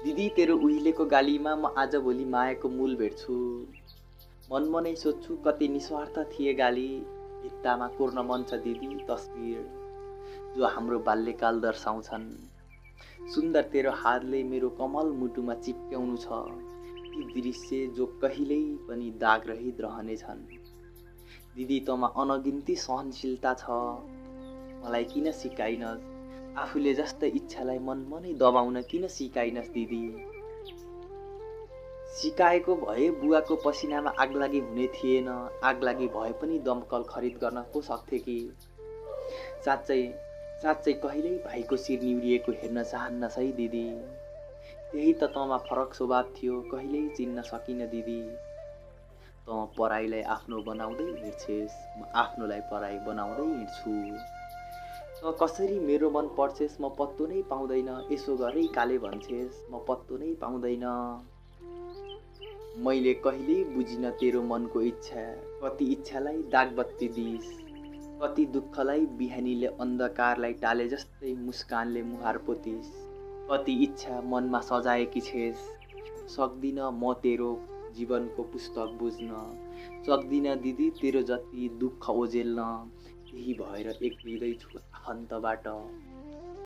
दिदी तेरो उहिलेको गालीमा म आजभोलि मायाको मूल भेट्छु। मनमनै सोध्छु कति निस्वार्थ थिए गाली। भित्तामा कोर्न मन छ दिदी तस्बिर जो हाम्रो बाल्यकाल दर्शाउँछन्। सुन्दर तेरो हातले मेरो कमल मुटुमा चिप्ट्याउनु छ ती दृश्य जो कहिल्यै पनि दागरहित रहनेछन्। दिदी तँमा अनगिन्ती सहनशीलता छ, मलाई किन सिकाइनस्? आफूले जस्तै इच्छालाई मनमनै दबाउन किन सिकाइनस् दिदी? सिकाएको भए बुवाको पसिनामा आगलागी हुने थिएन। आगलागी भए पनि दमकल खरिद गर्न को सक्थे कि? साँच्चै साँच्चै कहिल्यै भाइको शिर निउरिएको हेर्न चाहन्नस् है दिदी। त्यही त तँमा फरक स्वभाव थियो, कहिल्यै चिन्न सकिन दिदी। तँ पराईलाई आफ्नो बनाउँदै हिँड्छेस, म आफ्नोलाई पराई बनाउँदै हिँड्छु। तँ कसरी मेरो मन पढ्छेस म पत्तो नै पाउँदैन। यसो गरै काले भन्छेस म पत्तो नै पाउँदैन। मैले कहिल्यै बुझिन तेरो मनको इच्छा। कति इच्छालाई दागबत्ती दिइस्, कति दुःखलाई बिहानीले अन्धकारलाई टाले जस्तै मुस्कानले मुहार पोतिस्। कति इच्छा मनमा सजाएकी छेस। सक्दिन म तेरो जीवनको पुस्तक बुझ्न। सक्दिन दिदी तेरो जति दुःख ओझेल्न। त्यही भएर एक्लिँदै छु आफन्तबाट।